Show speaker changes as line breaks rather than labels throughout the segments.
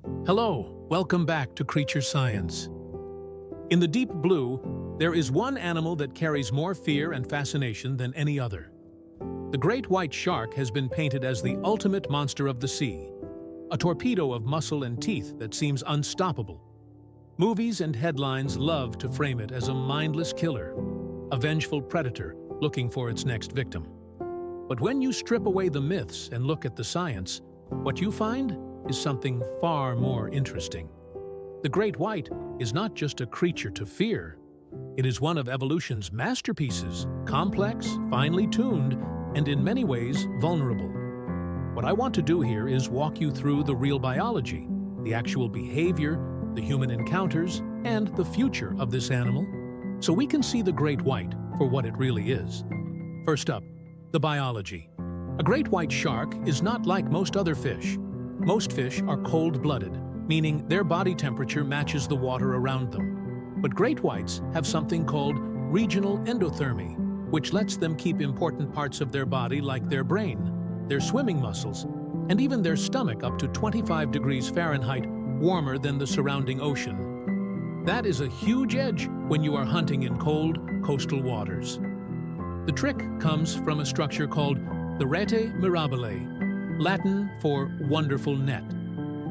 Hello, welcome back to Creature Science. In the deep blue, there is one animal that carries more fear and fascination than any other. The great white shark has been painted as the ultimate monster of the sea, a torpedo of muscle and teeth that seems unstoppable. Movies and headlines love to frame it as a mindless killer, a vengeful predator looking for its next victim. But when you strip away the myths and look at the science, what you find is something far more interesting. The great white is not just a creature to fear. It is one of evolution's masterpieces, complex, finely tuned, and in many ways vulnerable. What I want to do here is walk you through the real biology, the actual behavior, the human encounters, and the future of this animal, so we can see the great white for what it really is. First up, the biology. A great white shark is not like most other fish. Most fish are cold-blooded, meaning their body temperature matches the water around them. But great whites have something called regional endothermy, which lets them keep important parts of their body like their brain, their swimming muscles, and even their stomach up to 25 degrees Fahrenheit warmer than the surrounding ocean. That is a huge edge when you are hunting in cold, coastal waters. The trick comes from a structure called the rete mirabile, Latin for wonderful net.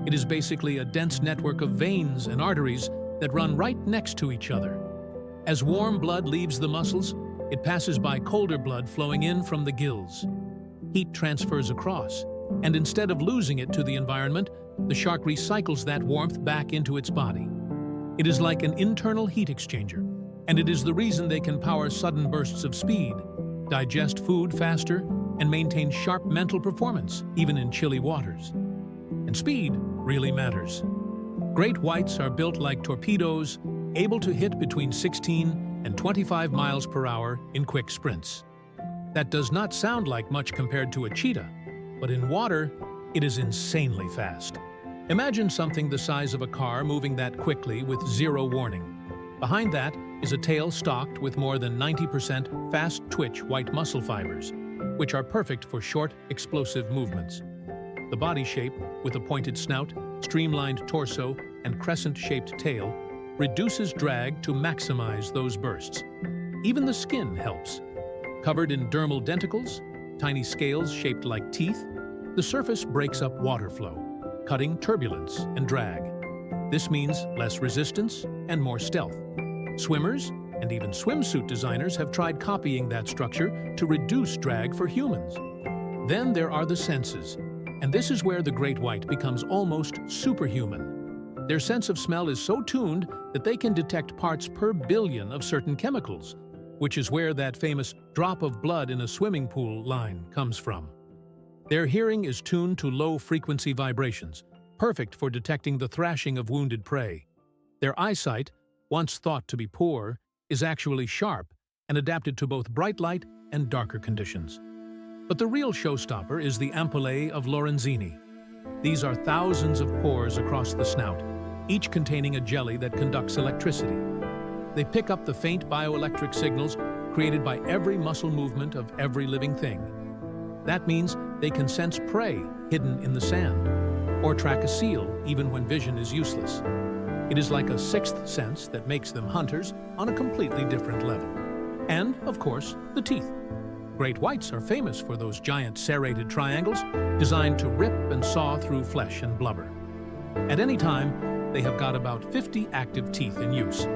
It is basically a dense network of veins and arteries that run right next to each other. As warm blood leaves the muscles, it passes by colder blood flowing in from the gills. Heat transfers across, and instead of losing it to the environment, the shark recycles that warmth back into its body. It is like an internal heat exchanger, and it is the reason they can power sudden bursts of speed, digest food faster, and maintain sharp mental performance, even in chilly waters. And speed really matters. Great whites are built like torpedoes, able to hit between 16 and 25 miles per hour in quick sprints. That does not sound like much compared to a cheetah, but in water, it is insanely fast. Imagine something the size of a car moving that quickly with zero warning. Behind that is a tail stocked with more than 90% fast-twitch white muscle fibers, which are perfect for short, explosive movements. The body shape, with a pointed snout, streamlined torso, and crescent-shaped tail, reduces drag to maximize those bursts. Even the skin helps. Covered in dermal denticles, tiny scales shaped like teeth, the surface breaks up water flow, cutting turbulence and drag. This means less resistance and more stealth. Swimmers and even swimsuit designers have tried copying that structure to reduce drag for humans. Then there are the senses, and this is where the great white becomes almost superhuman. Their sense of smell is so tuned that they can detect parts per billion of certain chemicals, which is where that famous drop of blood in a swimming pool line comes from. Their hearing is tuned to low-frequency vibrations, perfect for detecting the thrashing of wounded prey. Their eyesight, once thought to be poor, is actually sharp and adapted to both bright light and darker conditions. But the real showstopper is the ampullae of Lorenzini. These are thousands of pores across the snout, each containing a jelly that conducts electricity. They pick up the faint bioelectric signals created by every muscle movement of every living thing. That means they can sense prey hidden in the sand, or track a seal even when vision is useless. It is like a sixth sense that makes them hunters on a completely different level. And, of course, the teeth. Great whites are famous for those giant serrated triangles designed to rip and saw through flesh and blubber. At any time, they have got about 50 active teeth in use.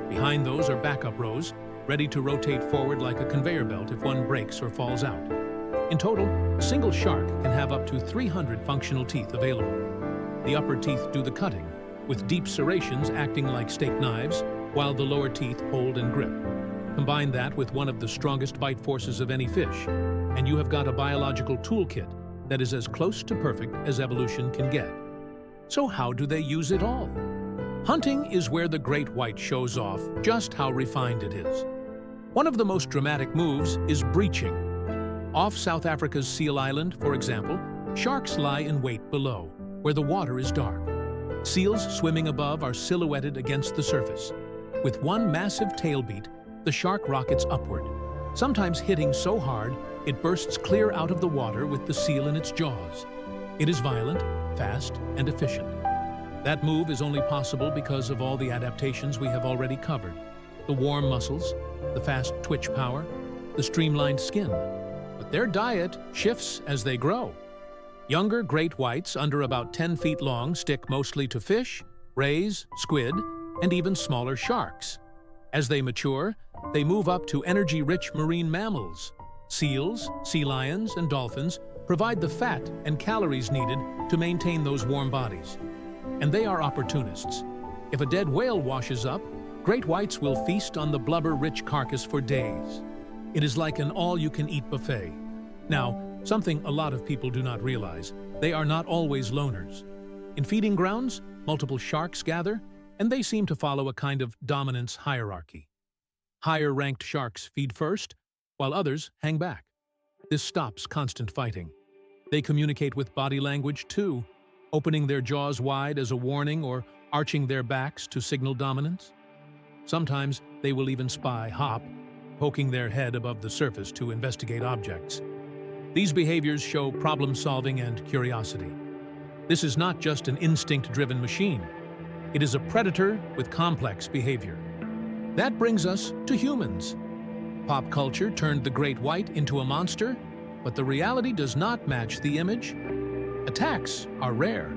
Behind those are backup rows, ready to rotate forward like a conveyor belt if one breaks or falls out. In total, a single shark can have up to 300 functional teeth available. The upper teeth do the cutting, with deep serrations acting like steak knives, while the lower teeth hold and grip. Combine that with one of the strongest bite forces of any fish, and you have got a biological toolkit that is as close to perfect as evolution can get. So how do they use it all? Hunting is where the great white shows off just how refined it is. One of the most dramatic moves is breaching. Off South Africa's Seal Island, for example, sharks lie in wait below, where the water is dark. Seals swimming above are silhouetted against the surface. With one massive tail beat, the shark rockets upward, sometimes hitting so hard it bursts clear out of the water with the seal in its jaws. It is violent, fast, and efficient. That move is only possible because of all the adaptations we have already covered. The warm muscles, the fast twitch power, the streamlined skin. But their diet shifts as they grow. Younger great whites, under about 10 feet long, stick mostly to fish, rays, squid, and even smaller sharks. As they mature, they move up to energy-rich marine mammals. Seals, sea lions, and dolphins provide the fat and calories needed to maintain those warm bodies. And they are opportunists. If a dead whale washes up, great whites will feast on the blubber-rich carcass for days. It is like an all-you-can-eat buffet. Now, something a lot of people do not realize, they are not always loners. In feeding grounds, multiple sharks gather, and they seem to follow a kind of dominance hierarchy. Higher-ranked sharks feed first, while others hang back. This stops constant fighting. They communicate with body language too, opening their jaws wide as a warning or arching their backs to signal dominance. Sometimes they will even spy hop, poking their head above the surface to investigate objects. These behaviors show problem-solving and curiosity. This is not just an instinct-driven machine. It is a predator with complex behavior. That brings us to humans. Pop culture turned the great white into a monster, but the reality does not match the image. Attacks are rare.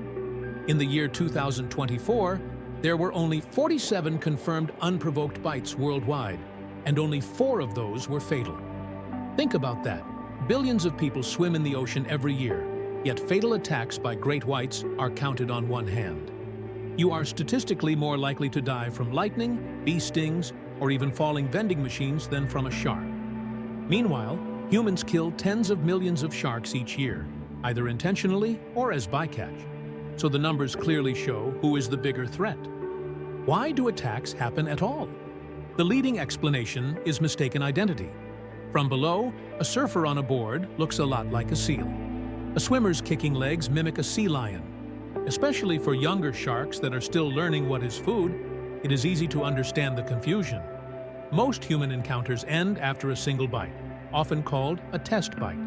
In the year 2024, there were only 47 confirmed unprovoked bites worldwide, and only 4 of those were fatal. Think about that. Billions of people swim in the ocean every year, yet fatal attacks by great whites are counted on one hand. You are statistically more likely to die from lightning, bee stings, or even falling vending machines than from a shark. Meanwhile, humans kill tens of millions of sharks each year, either intentionally or as bycatch. So the numbers clearly show who is the bigger threat. Why do attacks happen at all? The leading explanation is mistaken identity. From below, a surfer on a board looks a lot like a seal. A swimmer's kicking legs mimic a sea lion. Especially for younger sharks that are still learning what is food, it is easy to understand the confusion. Most human encounters end after a single bite, often called a test bite.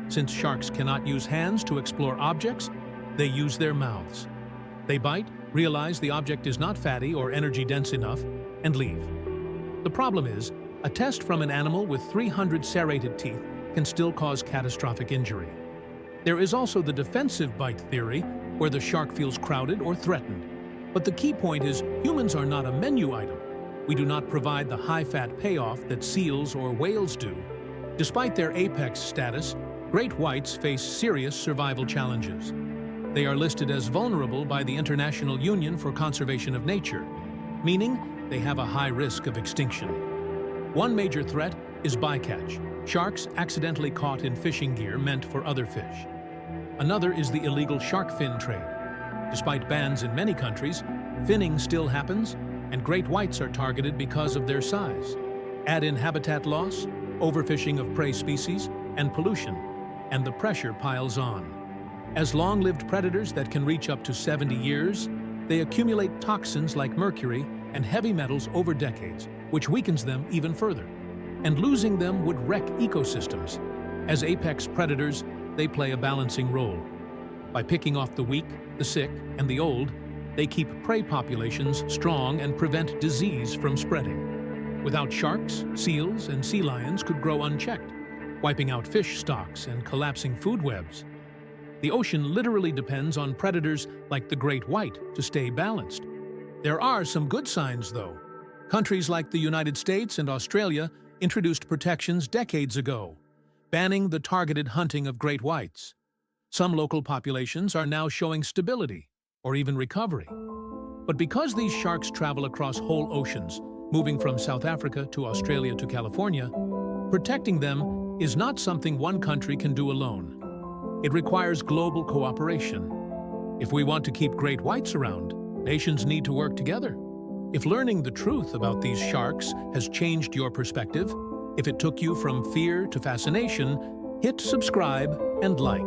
Since sharks cannot use hands to explore objects, they use their mouths. They bite, realize the object is not fatty or energy-dense enough, and leave. The problem is, a test from an animal with 300 serrated teeth can still cause catastrophic injury. There is also the defensive bite theory, where the shark feels crowded or threatened. But the key point is, humans are not a menu item. We do not provide the high-fat payoff that seals or whales do. Despite their apex status, great whites face serious survival challenges. They are listed as vulnerable by the International Union for Conservation of Nature, meaning they have a high risk of extinction. One major threat is bycatch, sharks accidentally caught in fishing gear meant for other fish. Another is the illegal shark fin trade. Despite bans in many countries, finning still happens, and great whites are targeted because of their size. Add in habitat loss, overfishing of prey species, and pollution, and the pressure piles on. As long-lived predators that can reach up to 70 years, they accumulate toxins like mercury and heavy metals over decades, which weakens them even further. And losing them would wreck ecosystems. As apex predators, they play a balancing role. By picking off the weak, the sick, and the old, they keep prey populations strong and prevent disease from spreading. Without sharks, seals, and sea lions could grow unchecked, wiping out fish stocks and collapsing food webs. The ocean literally depends on predators like the great white to stay balanced. There are some good signs, though. Countries like the United States and Australia introduced protections decades ago, banning the targeted hunting of great whites. Some local populations are now showing stability, or even recovery. But because these sharks travel across whole oceans, moving from South Africa to Australia to California, protecting them is not something one country can do alone. It requires global cooperation. If we want to keep great whites around, nations need to work together. If learning the truth about these sharks has changed your perspective, if it took you from fear to fascination, hit subscribe and like.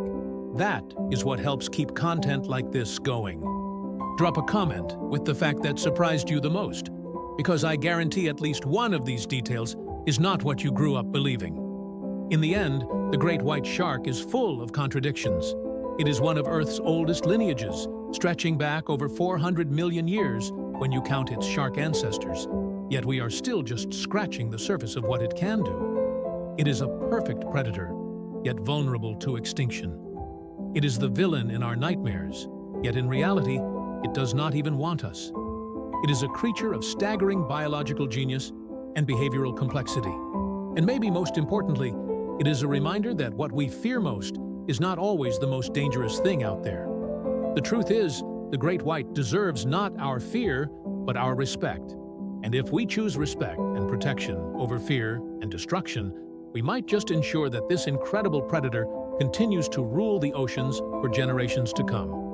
That is what helps keep content like this going. Drop a comment with the fact that surprised you the most, because I guarantee at least one of these details is not what you grew up believing. In the end, the great white shark is full of contradictions. It is one of Earth's oldest lineages, stretching back over 400 million years when you count its shark ancestors. Yet we are still just scratching the surface of what it can do. It is a perfect predator, yet vulnerable to extinction. It is the villain in our nightmares, yet in reality, it does not even want us. It is a creature of staggering biological genius and behavioral complexity. And maybe most importantly, it is a reminder that what we fear most is not always the most dangerous thing out there. The truth is, the great white deserves not our fear, but our respect. And if we choose respect and protection over fear and destruction, we might just ensure that this incredible predator continues to rule the oceans for generations to come.